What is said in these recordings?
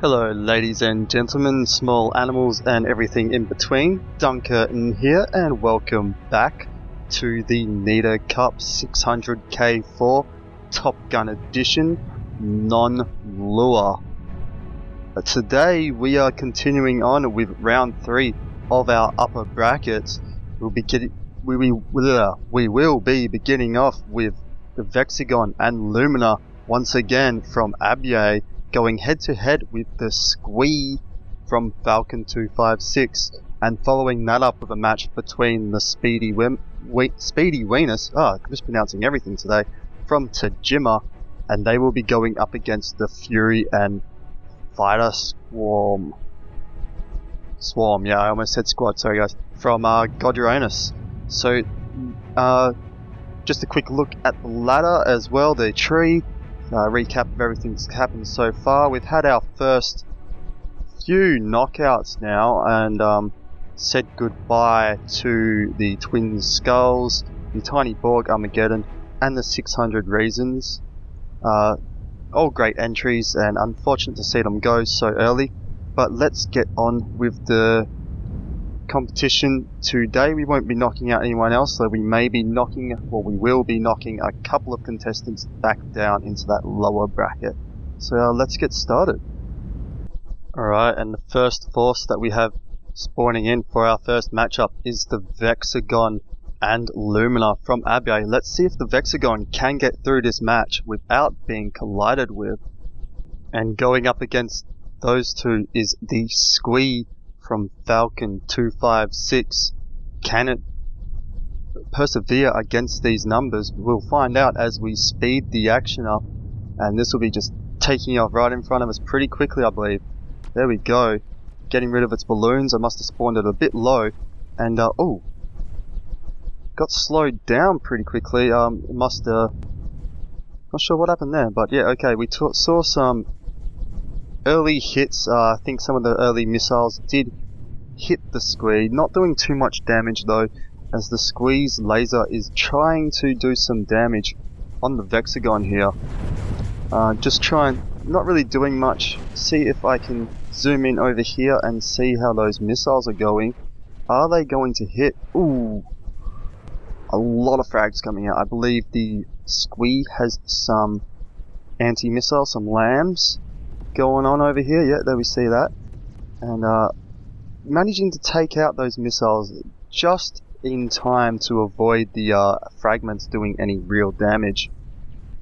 Hello ladies and gentlemen, small animals and everything in between, Dunkurtin here and welcome back to the Nita Cup 600k-4 Top Gun Edition non-lure. Today we are continuing on with round 3 of our upper brackets. We will be beginning off with the Vexagon and Lumina once again from Abyei, going head to head with the Squeee from Falcon 256, and following that up with a match between the Speedy Weenus, I'm mispronouncing everything today, from Tajima, and they will be going up against the Fury and Fighter Swarm, yeah, I almost said squad, sorry guys, from God Uranus. So, just a quick look at the ladder as well, the tree. Recap of everything that's happened so far. We've had our first few knockouts now and said goodbye to the Twin Skulls, the Tiny Borg Armageddon, and the 600 Reasons. All great entries and unfortunate to see them go so early, but let's get on with the competition today. We won't be knocking out anyone else, so we will be knocking a couple of contestants back down into that lower bracket. So let's get started. Alright, and the first force that we have spawning in for our first matchup is the Vexagon and Lumina from Abyei. Let's see if the Vexagon can get through this match without being collided with. And going up against those two is the Squeee from Falcon 256. Can it persevere against these numbers? We'll find out as we speed the action up, and this will be just taking off right in front of us pretty quickly, I believe. There we go, getting rid of its balloons. I must have spawned it a bit low, and oh, got slowed down pretty quickly. Not sure what happened there, but yeah, okay, we saw some early hits. I think some of the early missiles did hit the Squeee, not doing too much damage though, as the Squee's laser is trying to do some damage on the Vexagon here. Just trying, not really doing much. See if I can zoom in over here and see how those missiles are going. Are they going to hit? Ooh, a lot of frags coming out. I believe the Squeee has some anti-missile, some lambs going on over here. Yeah, there we see that. And managing to take out those missiles just in time to avoid the fragments doing any real damage.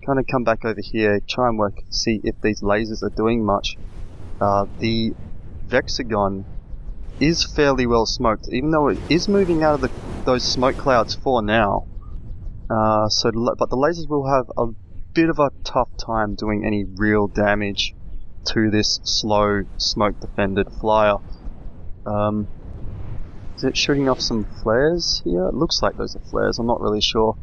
Kind of come back over here, try and see if these lasers are doing much. The Vexagon is fairly well smoked, even though it is moving out of those smoke clouds for now. But the lasers will have a bit of a tough time doing any real damage to this slow smoke defended flyer. Is it shooting off some flares here? It looks like those are flares, I'm not really sure.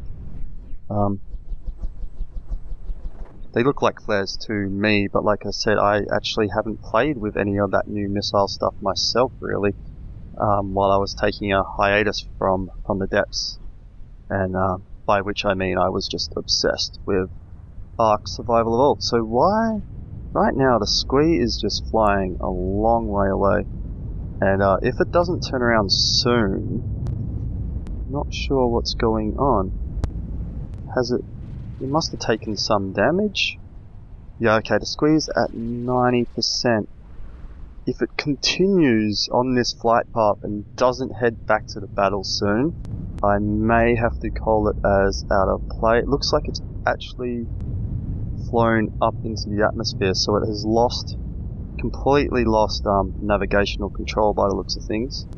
They look like flares to me, but like I said, I actually haven't played with any of that new missile stuff myself really, while I was taking a hiatus from the depths, and by which I mean I was just obsessed with Ark Survival Evolved. So why right now the Squeee is just flying a long way away, and if it doesn't turn around soon, not sure what's going on. It must have taken some damage. Yeah, okay, the Squee's at 90%. If it continues on this flight path and doesn't head back to the battle soon, I may have to call it as out of play. It looks like it's actually flown up into the atmosphere, so it has completely lost navigational control by the looks of things.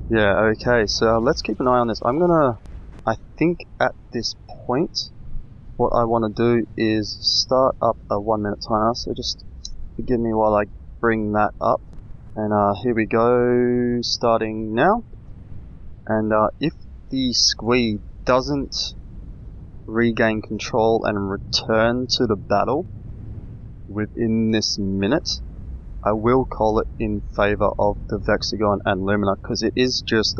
Yeah, okay, so let's keep an eye on this. I think at this point, what I want to do is start up a 1 minute timer, so just forgive me while I bring that up. And here we go, starting now. And if the Squeee doesn't regain control and return to the battle within this minute, I will call it in favor of the Vexagon and Lumina, because it is just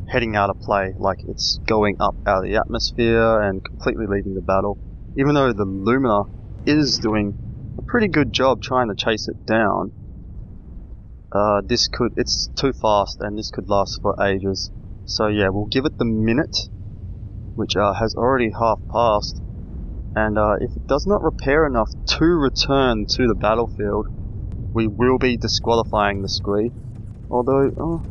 heading out of play, like it's going up out of the atmosphere and completely leaving the battle. Even though the Lumina is doing a pretty good job trying to chase it down. It's too fast and this could last for ages. So yeah, we'll give it the minute, which has already half passed. And if it does not repair enough to return to the battlefield, we will be disqualifying the Squeee. Although,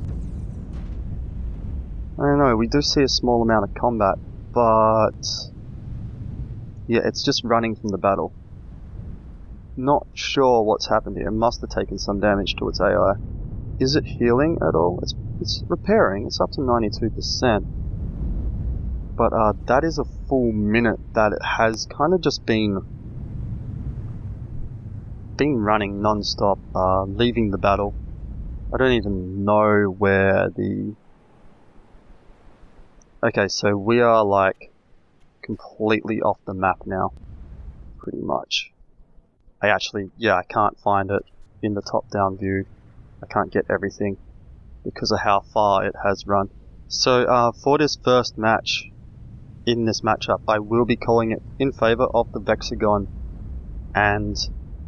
I don't know, we do see a small amount of combat, but yeah, it's just running from the battle. Not sure what's happened here. It must have taken some damage to its AI. Is it healing at all? It's repairing. It's up to 92%. But that is a full minute that it has kind of just been running non-stop, leaving the battle. I don't even know where the... Okay, so we are like completely off the map now, pretty much. I can't find it in the top-down view. I can't get everything because of how far it has run. So for this first match, in this matchup, I will be calling it in favor of the Vexagon and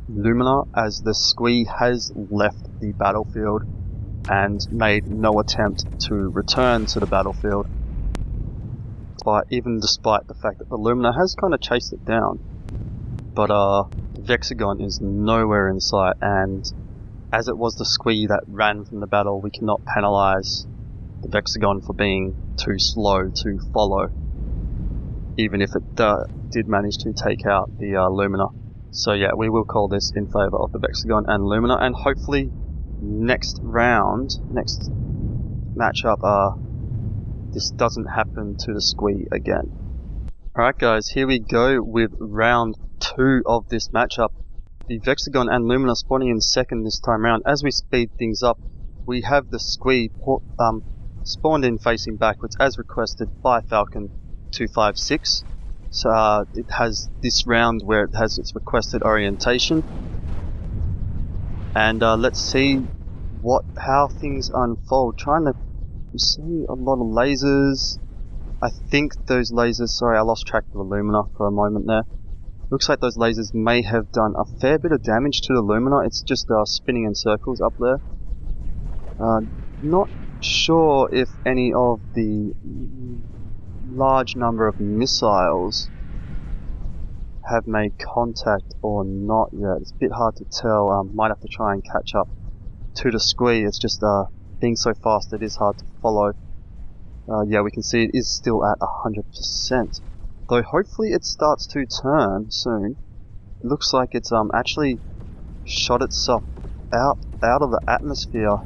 Lumina, as the Squeee has left the battlefield and made no attempt to return to the battlefield. But even despite the fact that the Lumina has kind of chased it down, but the Vexagon is nowhere in sight, and as it was the Squeee that ran from the battle, we cannot penalise the Vexagon for being too slow to follow, even if it did manage to take out the Lumina. So yeah, we will call this in favour of the Vexagon and Lumina, and hopefully next matchup, this doesn't happen to the Squeee again. Alright guys, here we go with round 2 of this matchup. The Vexagon and Lumina spawning in second this time round. As we speed things up, we have the Squeee spawned in facing backwards as requested by Falcon 256. So it has this round where it has its requested orientation. And let's see how things unfold. Trying to see a lot of lasers. I think those lasers, sorry, I lost track of the Lumina for a moment there. Looks like those lasers may have done a fair bit of damage to the Lumina. It's just spinning in circles up there. Not sure if any of the large number of missiles have made contact or not yet. It's a bit hard to tell. Might have to try and catch up to the Squeee. It's just being so fast it is hard to follow. Yeah, we can see it is still at 100%. Though hopefully it starts to turn soon. It looks like it's actually shot itself out of the atmosphere.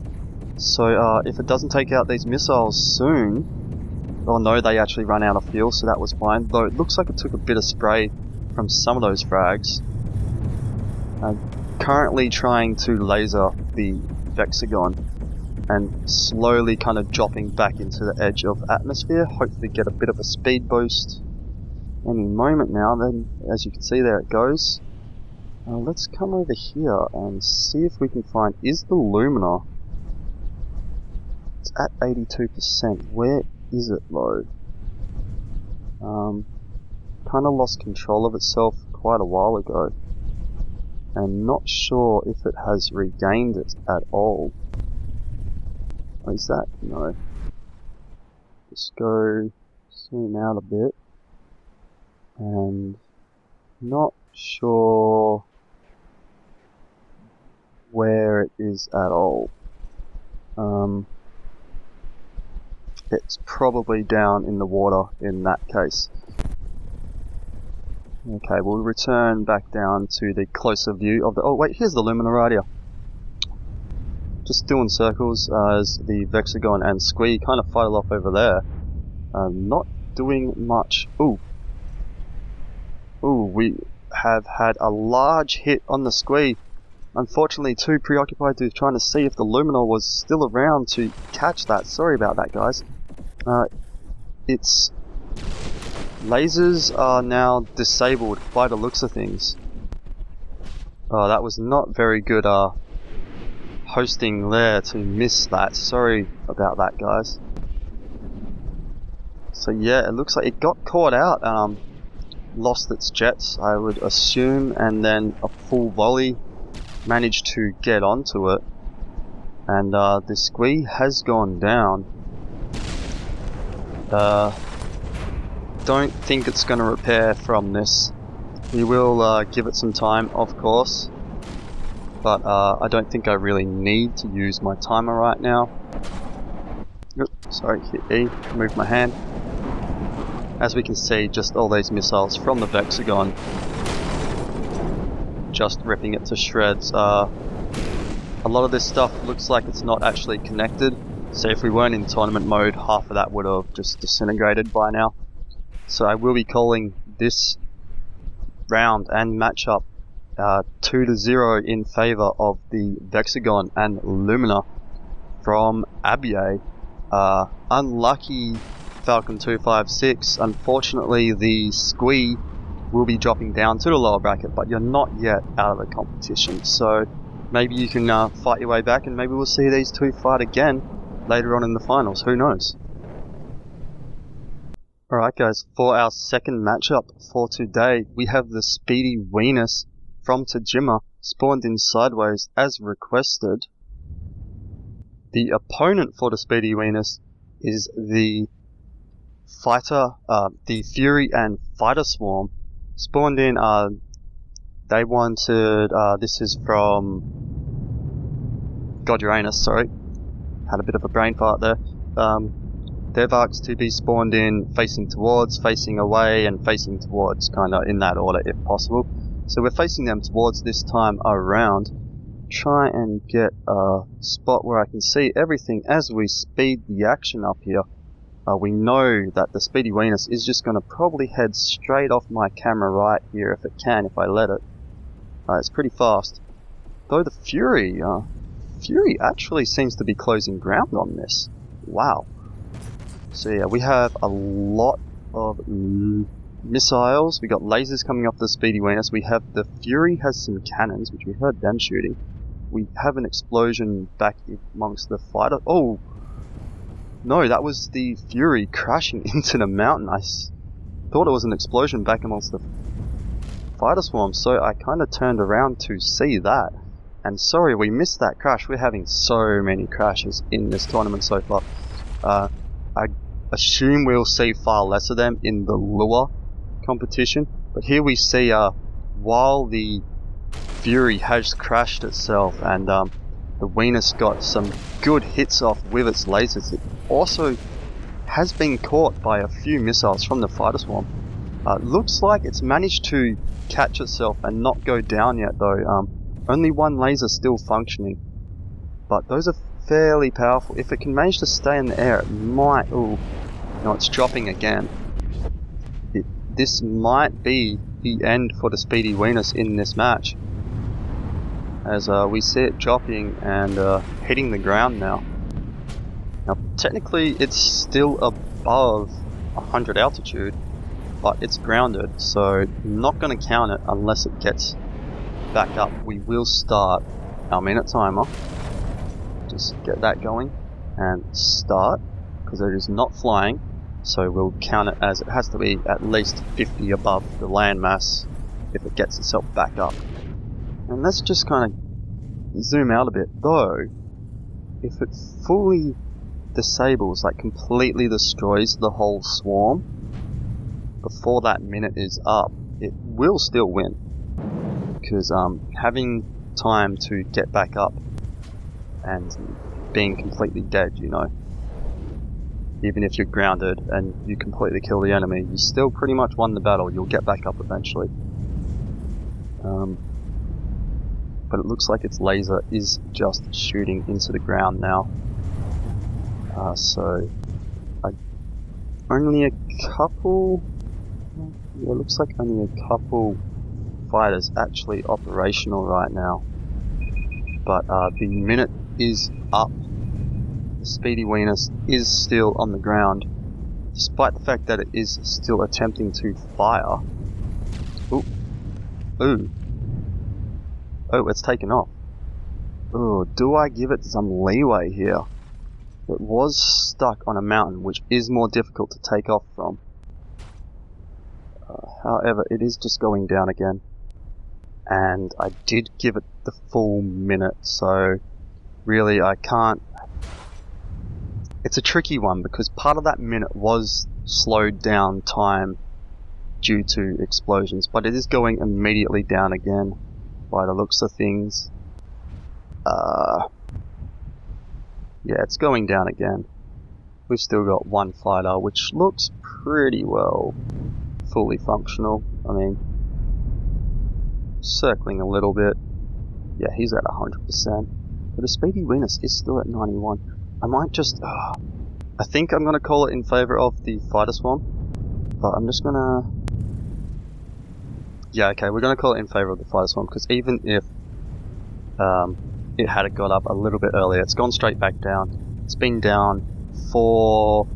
So if it doesn't take out these missiles soon, oh no, they actually run out of fuel, so that was fine. Though it looks like it took a bit of spray from some of those frags. Currently trying to laser the Vexagon and slowly kind of dropping back into the edge of atmosphere. Hopefully get a bit of a speed boost any moment now. Then, as you can see, there it goes. Let's come over here and see if we can find, is the Lumina? It's at 82%. Where is it though? Kind of lost control of itself quite a while ago, and not sure if it has regained it at all. Is that? No. Just go zoom out a bit, and not sure where it is at all. It's probably down in the water in that case. Okay, we'll return back down to the closer view of the... Oh wait, here's the Lumina right here. Just doing circles as the Vexagon and Squeee kind of fight off over there. Not doing much. Ooh, we have had a large hit on the Squeee. Unfortunately, too preoccupied to trying to see if the Lumina was still around to catch that. Sorry about that, guys. Its lasers are now disabled by the looks of things. Oh, that was not very good hosting there to miss that. Sorry about that, guys. So yeah, it looks like it got caught out lost its jets, I would assume, and then a full volley managed to get onto it. And the Squeee has gone down. Don't think it's going to repair from this. We will give it some time, of course. But I don't think I really need to use my timer right now. Oops, sorry, hit E, move my hand. As we can see, just all these missiles from the Vexagon, just ripping it to shreds. A lot of this stuff looks like it's not actually connected, so if we weren't in tournament mode, half of that would have just disintegrated by now. So I will be calling this round and matchup 2-0 in favour of the Vexagon and Lumina from Abyei. Unlucky Falcon 256, unfortunately the Squeee will be dropping down to the lower bracket, but you're not yet out of the competition, so maybe you can fight your way back, and maybe we'll see these two fight again later on in the finals, who knows. Alright guys, for our second matchup for today, we have the Speedy Weenus from Tajima, spawned in sideways as requested. The opponent for the Speedy Weenus is the Fighter, the Fury and Fighter Swarm, spawned in, they wanted, this is from God Uranus, sorry, had a bit of a brain fart there. They've asked to be spawned in facing towards, facing away, and facing towards, kinda in that order if possible. So we're facing them towards this time around. Try and get a spot where I can see everything as we speed the action up here. We know that the Speedy Weenus is just going to probably head straight off my camera right here if it can, if I let it. It's pretty fast. Though the Fury actually seems to be closing ground on this. Wow. So yeah, we have a lot of missiles. We got lasers coming off the Speedy Weenus. We have the Fury has some cannons, which we heard them shooting. We have an explosion back amongst the fighter. Oh! No, that was the Fury crashing into the mountain. I thought it was an explosion back amongst the fighter swarm, so I kind of turned around to see that. And sorry, we missed that crash. We're having so many crashes in this tournament so far. I assume we'll see far less of them in the Lure competition. But here we see, while the Fury has crashed itself and the Weenus got some good hits off with its lasers, it also has been caught by a few missiles from the fighter swarm. Looks like it's managed to catch itself and not go down yet though. Only one laser still functioning, but those are fairly powerful. If it can manage to stay in the air, it might... Ooh, no, it's dropping again. This might be the end for the Speedy Weenus in this match, as we see it dropping and hitting the ground now. Now, technically, it's still above 100 altitude, but it's grounded, so not going to count it unless it gets back up. We will start our minute timer. Just get that going and start, because it is not flying, so we'll count it as it has to be at least 50 above the landmass if it gets itself back up. And let's just kind of zoom out a bit, though. If it fully disables, like completely destroys the whole swarm before that minute is up, it will still win, because having time to get back up and being completely dead, you know, even if you're grounded and you completely kill the enemy, you still pretty much won the battle. You'll get back up eventually. But it looks like its laser is just shooting into the ground now. So only a couple, yeah, it looks like only a couple fighters actually operational right now. But the minute is up. The Speedy Weenus is still on the ground, despite the fact that it is still attempting to fire. Ooh. Ooh. Oh, it's taken off. Oh, do I give it some leeway here? It was stuck on a mountain, which is more difficult to take off from. However, it is just going down again. And I did give it the full minute, so really I can't... It's a tricky one because part of that minute was slowed down time due to explosions, but it is going immediately down again by the looks of things. Yeah, it's going down again. We've still got one fighter, which looks pretty well fully functional. I mean, circling a little bit. Yeah, he's at 100%. But the Speedy Weenus is still at 91. I might just... I think I'm going to call it in favour of the Fighter Swarm. But I'm just going to... Yeah, okay, we're going to call it in favour of the Fighter Swarm, because even if it had got up a little bit earlier, it's gone straight back down. It's been down for...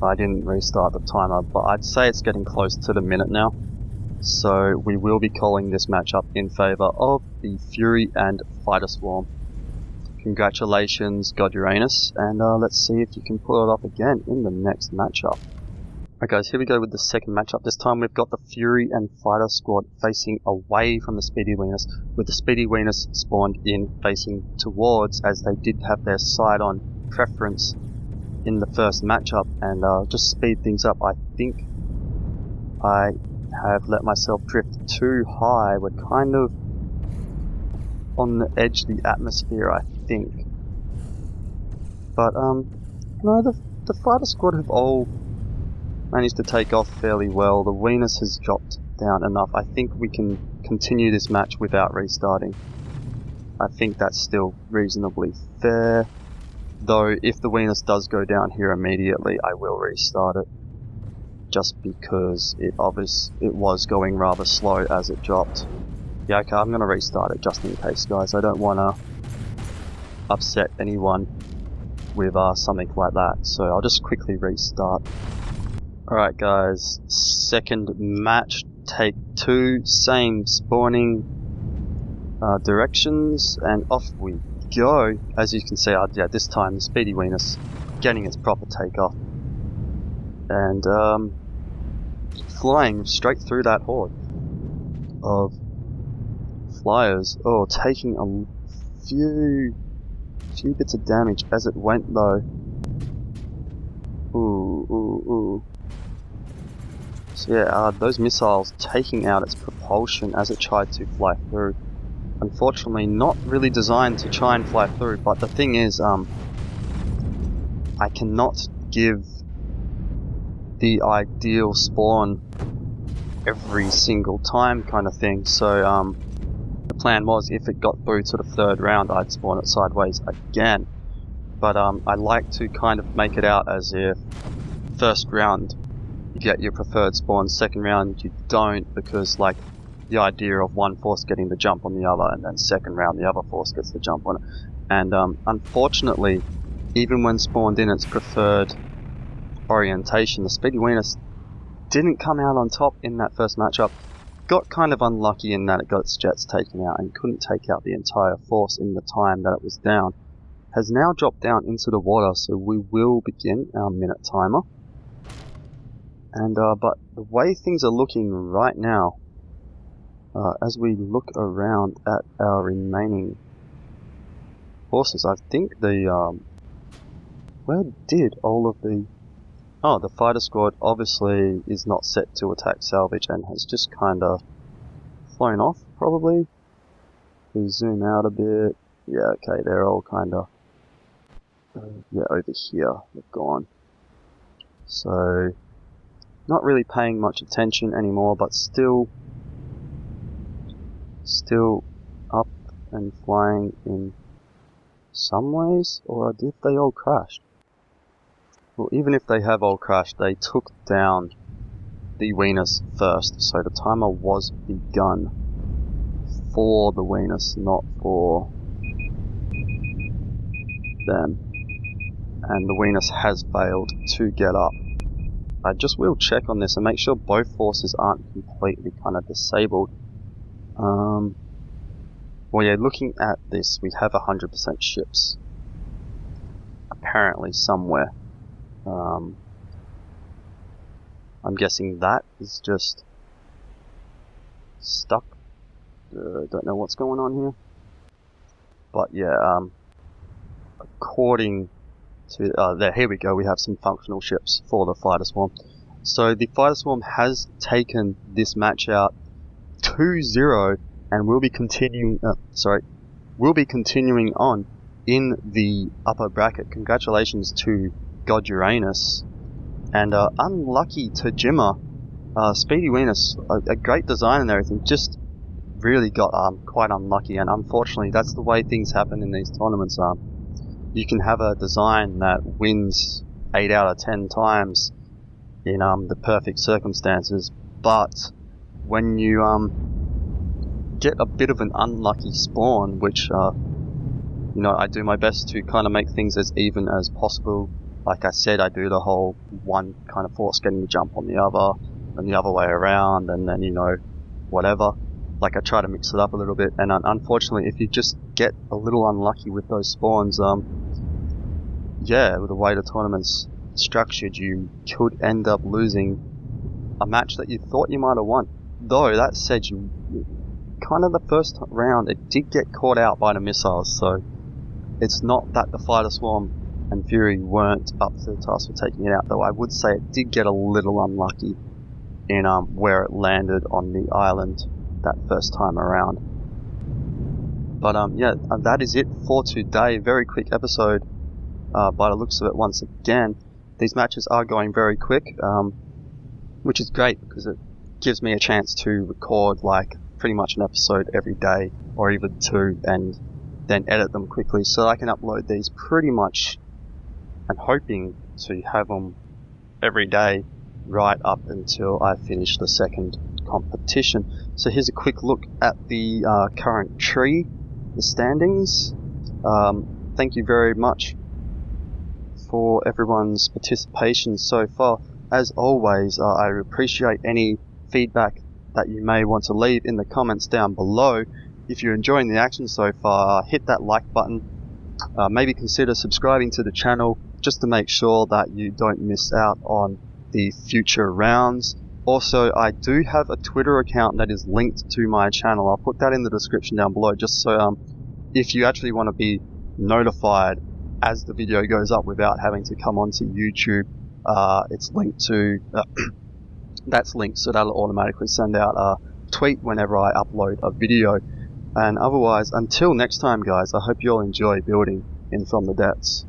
I didn't restart the timer, but I'd say it's getting close to the minute now. So we will be calling this matchup in favour of the Fury and Fighter Swarm. Congratulations, God Uranus, and let's see if you can pull it off again in the next matchup. Alright guys, here we go with the second matchup. This time we've got the Fury and Fighter Squad facing away from the Speedy Weenus, with the Speedy Weenus spawned in facing towards, as they did have their side-on preference in the first matchup. And just speed things up, I think I have let myself drift too high. We're kind of on the edge of the atmosphere, I think. But no, the Fighter Squad have all managed to take off fairly well. The Weenus has dropped down enough. I think we can continue this match without restarting. I think that's still reasonably fair. Though if the Weenus does go down here immediately, I will restart it. Just because it was going rather slow as it dropped. Yeah, okay, I'm going to restart it just in case, guys. I don't want to upset anyone with something like that. So I'll just quickly restart. Alright guys, second match, take 2, same spawning directions, and off we go. As you can see, yeah, this time the Speedy Weenus getting its proper takeoff. And flying straight through that horde of flyers. Oh, taking a few bits of damage as it went though. Ooh. So yeah, those missiles taking out its propulsion as it tried to fly through. Unfortunately, not really designed to try and fly through, but the thing is, I cannot give the ideal spawn every single time kind of thing, so the plan was if it got through to the third round, I'd spawn it sideways again. But I like to kind of make it out as if first round you get your preferred spawn, second round you don't, because like the idea of one force getting the jump on the other, and then second round the other force gets the jump on it. And unfortunately, even when spawned in its preferred orientation, the Speedy Weenus didn't come out on top in that first matchup. Got kind of unlucky in that it got its jets taken out and couldn't take out the entire force in the time that it was down. Has now dropped down into the water, so we will begin our minute timer. And but the way things are looking right now, as we look around at our remaining forces, I think the where did all of the... Oh, the Fighter Squad obviously is not set to attack salvage and has just kinda flown off, probably. We zoom out a bit. Yeah, okay, they're all kinda... yeah, over here, they've gone. So, not really paying much attention anymore, but still up and flying in some ways, or did they all crash? Well, even if they have all crashed, they took down the Weenus first, so the timer was begun for the Weenus, not for them. And the Weenus has failed to get up. I just will check on this and make sure both forces aren't completely kind of disabled. Well yeah, looking at this, we have 100% ships. Apparently somewhere. I'm guessing that is just stuck. Don't know what's going on here. But yeah, according to there, here we go. We have some functional ships for the fighter swarm. So the fighter swarm has taken this match out 2-0, and will be continuing. Will be continuing on in the upper bracket. Congratulations to God Uranus, and unlucky to Jimmer. Speedy Weenus, a great design and everything, just really got quite unlucky, and unfortunately that's the way things happen in these tournaments. You can have a design that wins 8 out of 10 times in the perfect circumstances, but when you get a bit of an unlucky spawn, which you know, I do my best to kind of make things as even as possible. Like I said, I do the whole one kind of force getting the jump on the other, and the other way around, and then, you know, whatever. Like, I try to mix it up a little bit, and unfortunately, if you just get a little unlucky with those spawns, yeah, with the way the tournament's structured, you could end up losing a match that you thought you might have won. Though, that said, you kind of the first round, it did get caught out by the missiles, so it's not that the fighter swarm and Fury weren't up to the task for taking it out, though I would say it did get a little unlucky in where it landed on the island that first time around. But yeah, that is it for today. Very quick episode by the looks of it. Once again, these matches are going very quick, which is great because it gives me a chance to record like pretty much an episode every day, or even two, and then edit them quickly so I can upload these pretty much. I'm hoping to have them every day right up until I finish the second competition. So here's a quick look at the current tree, the standings. Thank you very much for everyone's participation so far. As always, I appreciate any feedback that you may want to leave in the comments down below. If you're enjoying the action so far, hit that like button. Maybe consider subscribing to the channel just to make sure that you don't miss out on the future rounds. Also, I do have a Twitter account that is linked to my channel. I'll put that in the description down below, just so if you actually want to be notified as the video goes up without having to come onto YouTube, it's linked to that's linked, so that'll automatically send out a tweet whenever I upload a video. And otherwise, until next time guys, I hope you all enjoy building in From the Depths.